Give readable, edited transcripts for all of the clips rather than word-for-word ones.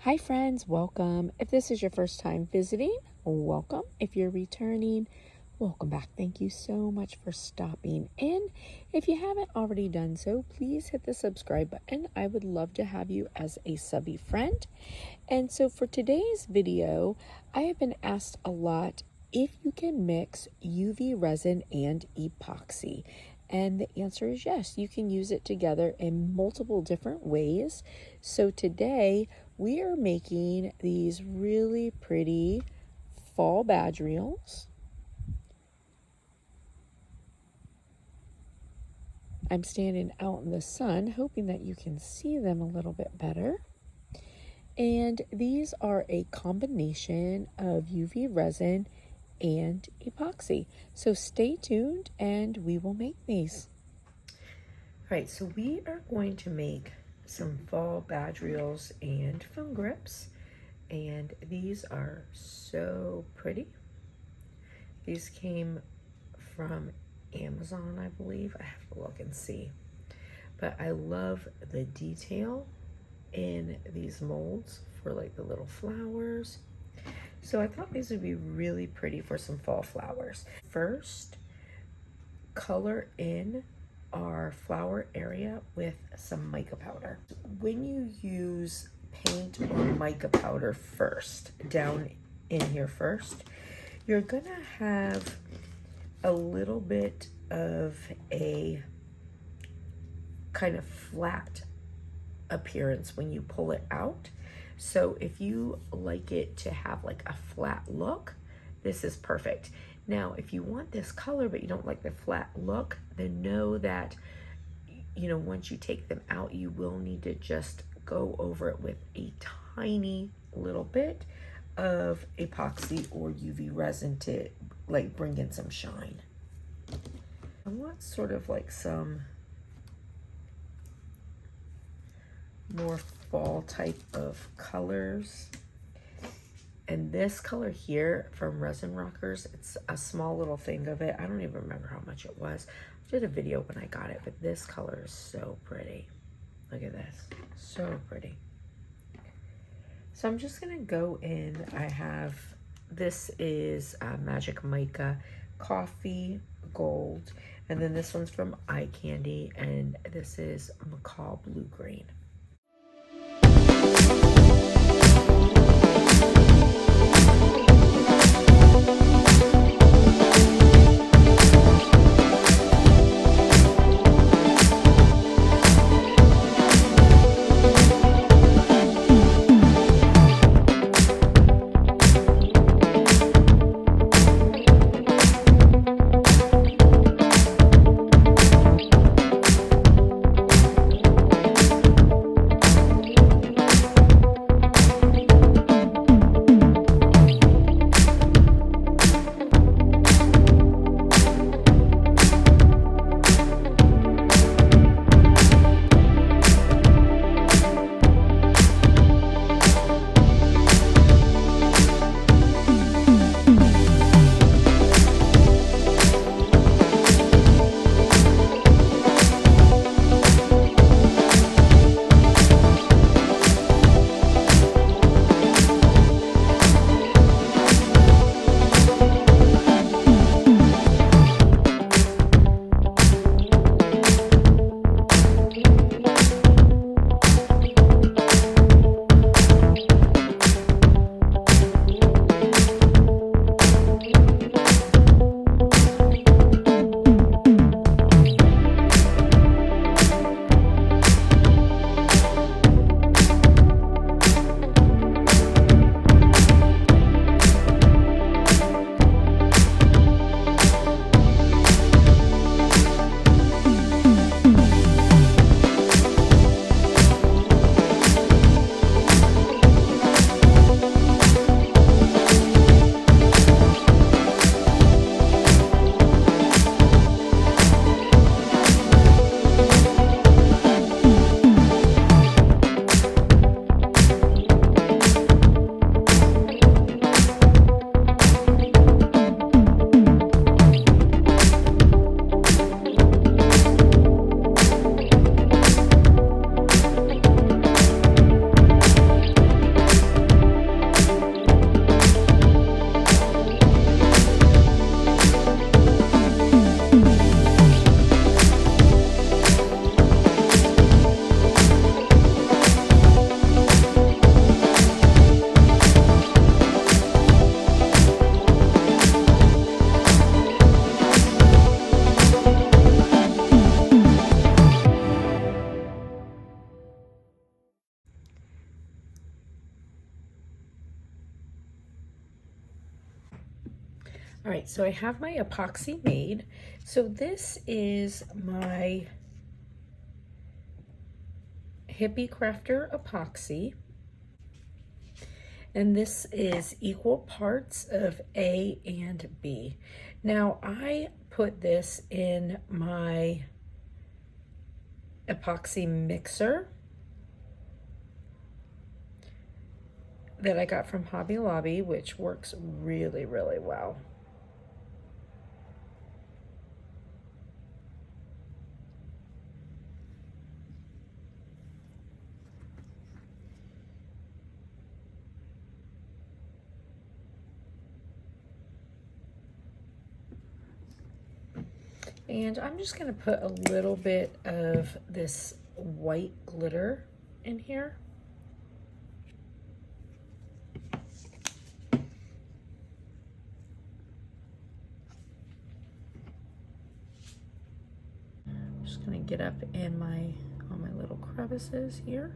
Hi friends, welcome. If this is your first time visiting, welcome. If you're returning, welcome back. Thank you so much for stopping in. If you haven't already done so, please hit the subscribe button. I would love to have you as a subby friend. And so for today's video, I have been asked a lot if you can mix UV resin and epoxy. And the answer is yes, you can use it together in multiple different ways. So today we are making these really pretty fall badge reels. I'm standing out in the sun, hoping that you can see them a little bit better. And these are a combination of UV resin and epoxy. So stay tuned and we will make these. All right, so we are going to make some fall badge reels and foam grips. And these are so pretty. These came from Amazon, I believe. I have to look and see. But I love the detail in these molds for like the little flowers. So I thought these would be really pretty for some fall flowers. First, color in our flower area with some mica powder. When you use paint or mica powder first, down in here first, you're gonna have a little bit of a kind of flat appearance when you pull it out. So if you like it to have like a flat look, this is perfect. Now, if you want this color but you don't like the flat look, then know that, once you take them out, you will need to just go over it with a tiny little bit of epoxy or UV resin to like bring in some shine. I want sort of like some more fall type of colors. And this color here from Resin Rockers, it's a small little thing of it. I don't even remember how much it was. I did a video when I got it, but this color is so pretty. Look at this, so pretty. So I'm just gonna go in. This is Magic Mica Coffee Gold, and then this one's from Eye Candy, and this is Macaw Blue Green. All right, so I have my epoxy made. So this is my Hippie Crafter epoxy. And this is equal parts of A and B. Now I put this in my epoxy mixer that I got from Hobby Lobby, which works really, really well. And I'm just gonna put a little bit of this white glitter in here. I'm just gonna get up in all my little crevices here.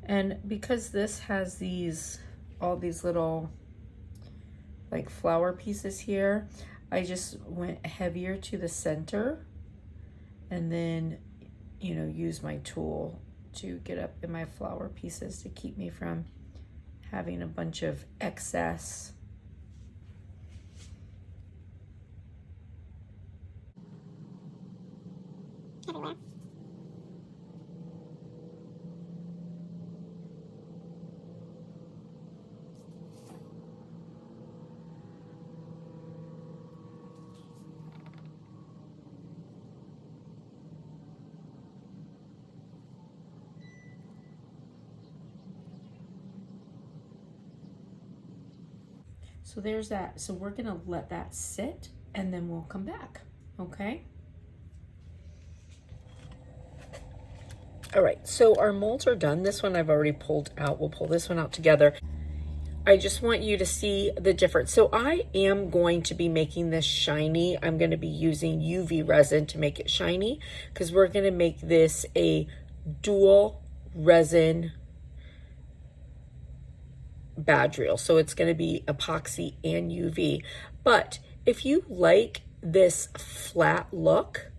And because this has all these little like flower pieces here, I just went heavier to the center and then, you know, use my tool to get up in my flower pieces to keep me from having a bunch of excess. Everywhere. So there's that. So we're gonna let that sit and then we'll come back, okay? All right, so our molds are done. This one I've already pulled out. We'll pull this one out together. I just want you to see the difference. So I am going to be making this shiny. I'm going to be using UV resin to make it shiny because we're going to make this a dual resin badge reel. So it's going to be epoxy and UV. But if you like this flat look,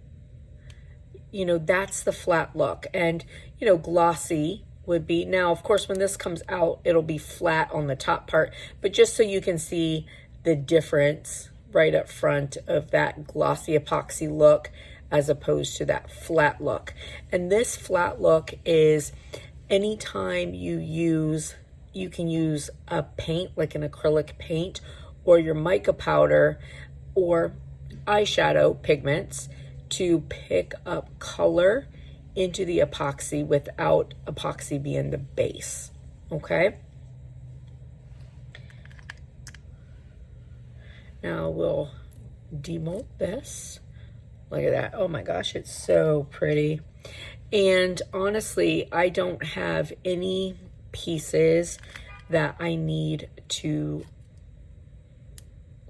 you know, that's the flat look. And, you know, glossy would be, now of course when this comes out it'll be flat on the top part, but just so you can see the difference right up front of that glossy epoxy look as opposed to that flat look. And this flat look is anytime you can use a paint like an acrylic paint or your mica powder or eyeshadow pigments to pick up color into the epoxy without epoxy being the base, okay? Now we'll demold this. Look at that. Oh my gosh, it's so pretty. And honestly, I don't have any pieces that I need to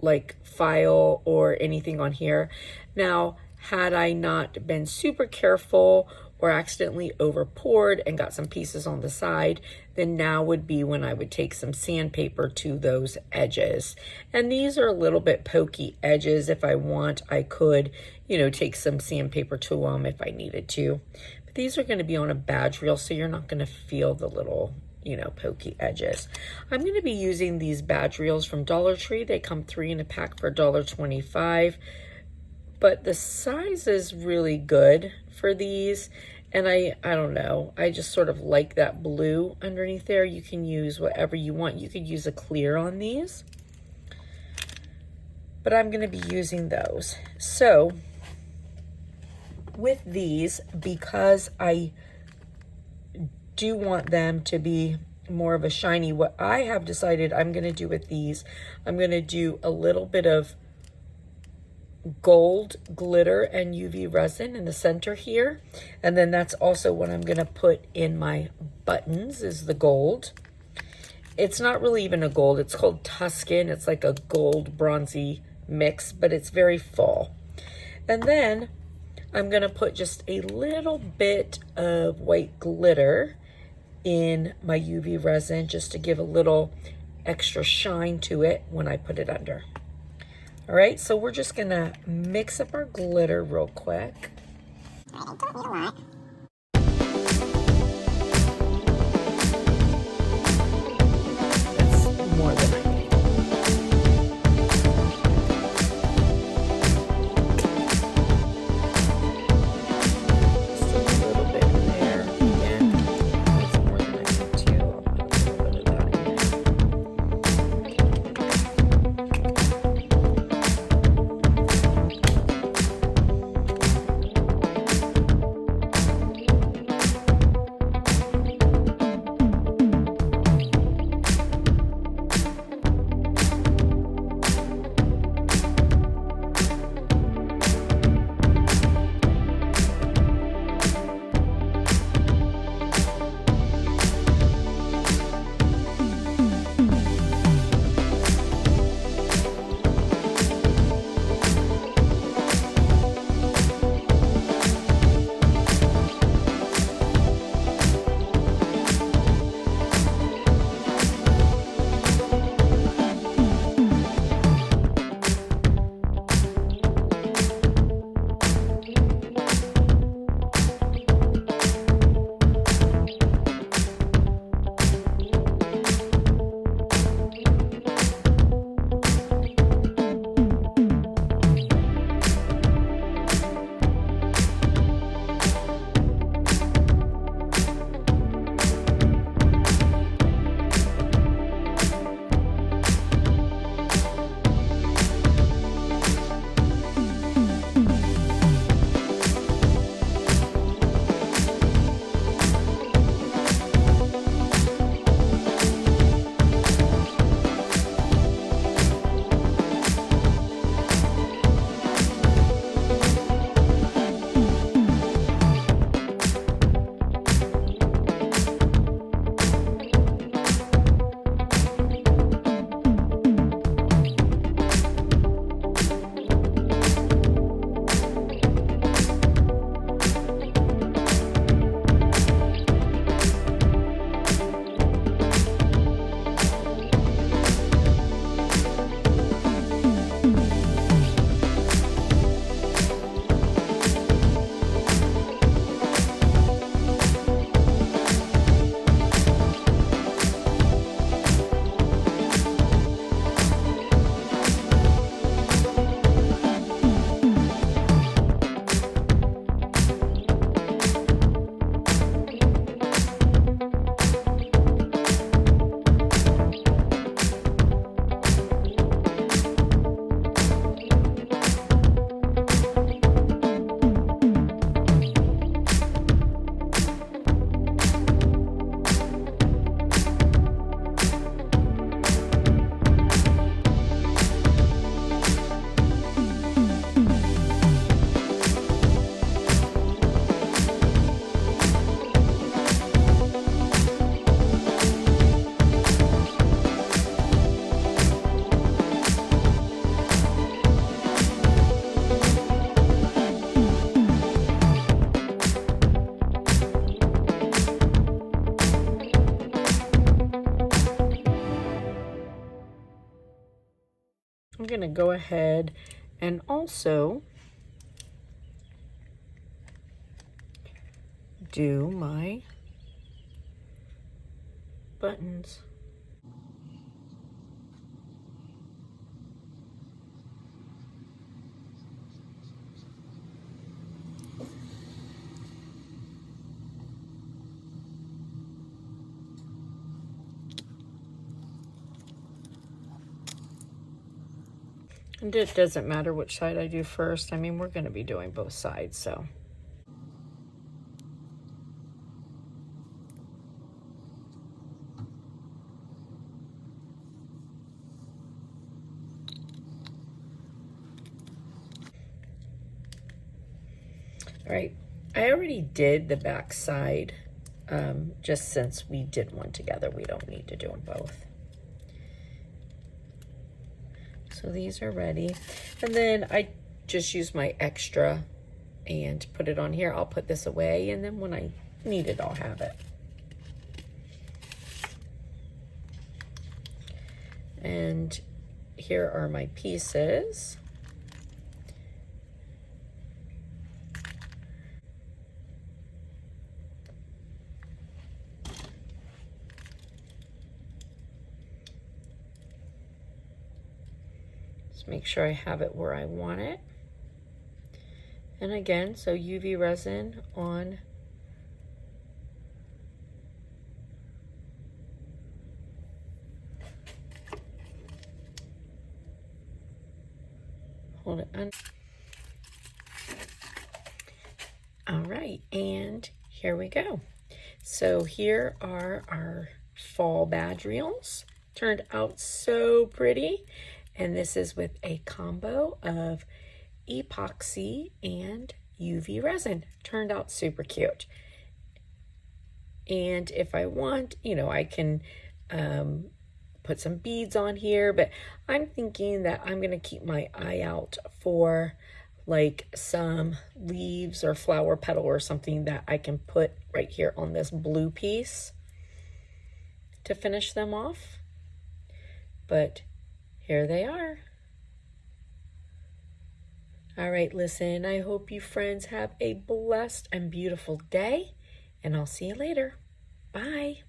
like file or anything on here. Now, had I not been super careful or accidentally over poured and got some pieces on the side, then now would be when I would take some sandpaper to those edges. And these are a little bit pokey edges. If I want, I could, you know, take some sandpaper to them if I needed to. But these are going to be on a badge reel, so you're not going to feel the little, you know, pokey edges. I'm going to be using these badge reels from Dollar Tree. They come 3 in a pack for $1.25. But the size is really good for these. And I don't know, I just sort of like that blue underneath there. You can use whatever you want. You could use a clear on these, but I'm going to be using those. So with these, because I do want them to be more of a shiny, what I have decided I'm going to do with these, I'm going to do a little bit of gold glitter and UV resin in the center here, and then that's also what I'm going to put in my buttons is the gold. It's not really even a gold, it's called Tuscan. It's like a gold bronzy mix, but it's very full. And then I'm going to put just a little bit of white glitter in my UV resin just to give a little extra shine to it when I put it under. All right, so we're just gonna mix up our glitter real quick. I don't need a lot. That's more than I need. Just a little bit in there. Again, that's more than I need too. I'll put a little bit of that in there. I'm going to go ahead and also do my buttons. And it doesn't matter which side I do first. I mean, we're going to be doing both sides, so. All right, I already did the back side, just since we did one together. We don't need to do them both. So these are ready. And then I just use my extra and put it on here. I'll put this away, and then when I need it, I'll have it. And here are my pieces. Just make sure I have it where I want it. And again, so UV resin on hold it on. All right, and here we go. So here are our fall badge reels. Turned out so pretty. And this is with a combo of epoxy and UV resin. Turned out super cute. And if I want, you know, I can put some beads on here, but I'm thinking that I'm going to keep my eye out for like some leaves or flower petal or something that I can put right here on this blue piece to finish them off. But here they are. All right, listen, I hope you friends have a blessed and beautiful day, and I'll see you later. Bye.